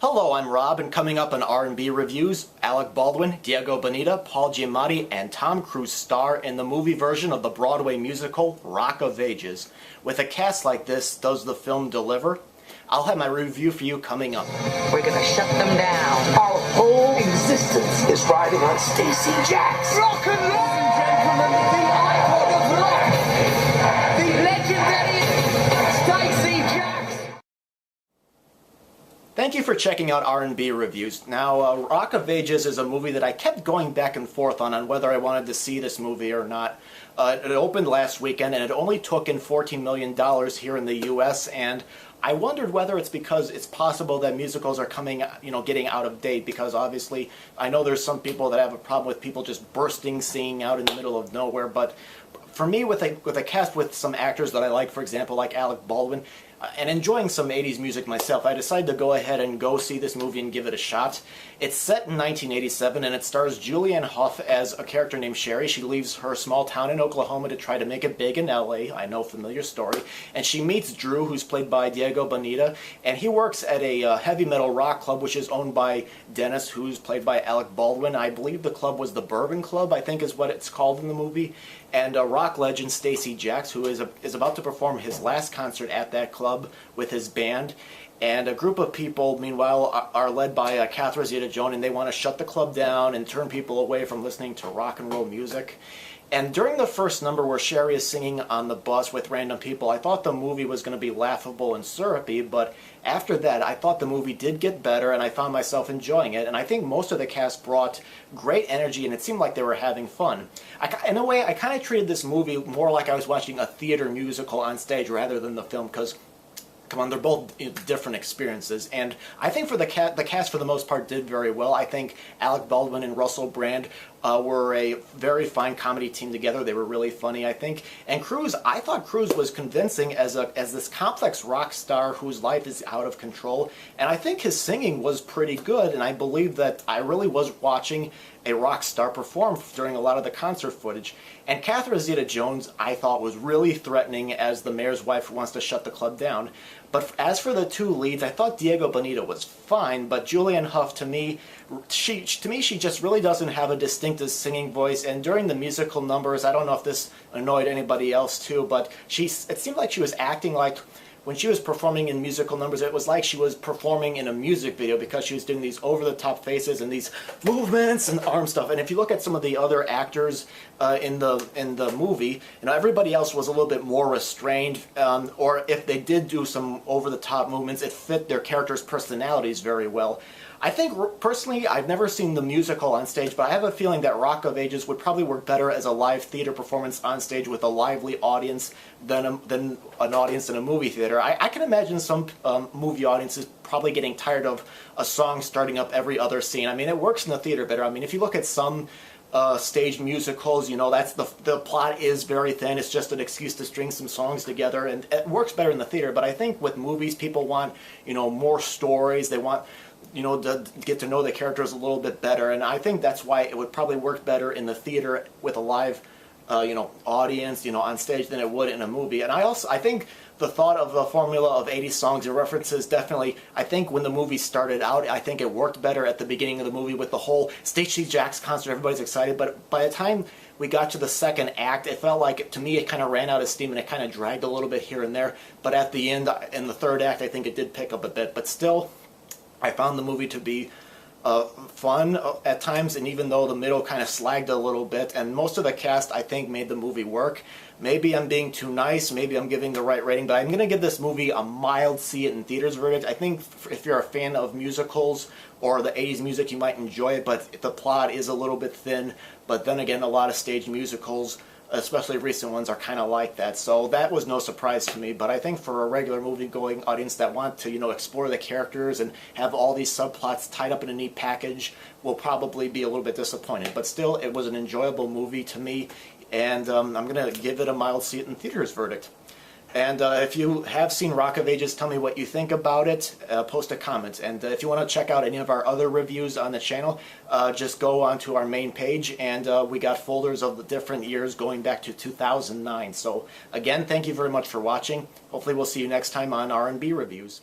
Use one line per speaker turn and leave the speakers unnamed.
Hello, I'm Rob, and coming up on R&B Reviews, Alec Baldwin, Diego Boneta, Paul Giamatti, and Tom Cruise star in the movie version of the Broadway musical Rock of Ages. With a cast like this, does the film deliver? I'll have my review for you coming up.
We're gonna shut them down.
Our whole existence is riding on Stacy Jacks.
Rock and roll, gentlemen, the icon of rock, the legendary Stacy Jacks.
Thank you for checking out R&B Reviews. Now, Rock of Ages is a movie that I kept going back and forth on whether I wanted to see this movie or not. It opened last weekend, and it only took in $14 million here in the U.S., and I wondered whether it's because it's possible that musicals are coming, getting out of date, because obviously I know there's some people that have a problem with people just bursting singing out in the middle of nowhere, but for me, with a cast with some actors that I like, for example, like Alec Baldwin, and enjoying some 80s music myself, I decided to go ahead and go see this movie and give it a shot. It's set in 1987, and it stars Julianne Hough as a character named Sherry. She leaves her small town in Oklahoma to try to make it big in LA. I know, familiar story. And she meets Drew, who's played by Diego Boneta, and he works at a heavy metal rock club, which is owned by Dennis, who's played by Alec Baldwin. I believe the club was the Bourbon Club, I think is what it's called in the movie. And rock legend Stacy Jacks, who is about to perform his last concert at that club with his band. And a group of people, meanwhile, are led by Catherine Zeta-Jones, and they want to shut the club down and turn people away from listening to rock and roll music. And during the first number where Sherry is singing on the bus with random people, I thought the movie was going to be laughable and syrupy, but after that I thought the movie did get better, and I found myself enjoying it, and I think most of the cast brought great energy, and it seemed like they were having fun. In a way, I kind of treated this movie more like I was watching a theater musical on stage rather than the film, because come on, they're both different experiences, and I think for the cast for the most part did very well. I think Alec Baldwin and Russell Brand were a very fine comedy team together. They were really funny, I think. And Cruise, I thought Cruise was convincing as this complex rock star whose life is out of control, and I think his singing was pretty good, and I believe that I really was watching a rock star perform during a lot of the concert footage. And Catherine Zeta-Jones, I thought, was really threatening as the mayor's wife who wants to shut the club down. But as for the two leads, I thought Diego Boneta was fine, but Julianne Hough, to me, she just really doesn't have a distinctive singing voice, and during the musical numbers, I don't know if this annoyed anybody else too, but it seemed like she was acting like, when she was performing in musical numbers, it was like she was performing in a music video, because she was doing these over-the-top faces and these movements and arm stuff. And if you look at some of the other actors in the movie, everybody else was a little bit more restrained, or if they did do some over-the-top movements, it fit their characters' personalities very well. I think, personally, I've never seen the musical on stage, but I have a feeling that Rock of Ages would probably work better as a live theater performance on stage with a lively audience than an audience in a movie theater. I can imagine some movie audiences probably getting tired of a song starting up every other scene. I mean, it works in the theater better. I mean, if you look at some stage musicals, that's the plot is very thin. It's just an excuse to string some songs together, and it works better in the theater. But I think with movies, people want, more stories. They want, to get to know the characters a little bit better, and I think that's why it would probably work better in the theater with a live, audience, on stage than it would in a movie. And I think the thought of the formula of 80 songs and references definitely, I think when the movie started out, I think it worked better at the beginning of the movie with the whole Stacy Jacks concert. Everybody's excited, but by the time we got to the second act, it felt like, to me, it kind of ran out of steam, and it kind of dragged a little bit here and there. But at the end, in the third act, I think it did pick up a bit. But still, I found the movie to be fun at times, and even though the middle kind of slagged a little bit, and most of the cast, I think, made the movie work. Maybe I'm being too nice, maybe I'm giving the right rating, but I'm going to give this movie a mild see it in theaters verdict. I think if you're a fan of musicals or the 80s music, you might enjoy it, but the plot is a little bit thin. But then again, a lot of stage musicals, especially recent ones, are kind of like that. So that was no surprise to me. But I think for a regular movie-going audience that want to, explore the characters and have all these subplots tied up in a neat package, will probably be a little bit disappointed. But still, it was an enjoyable movie to me, and I'm going to give it a mild see it in theaters verdict. And if you have seen Rock of Ages, tell me what you think about it. Post a comment. And if you want to check out any of our other reviews on the channel, just go onto our main page, and we got folders of the different years going back to 2009. So again, thank you very much for watching. Hopefully we'll see you next time on R&B Reviews.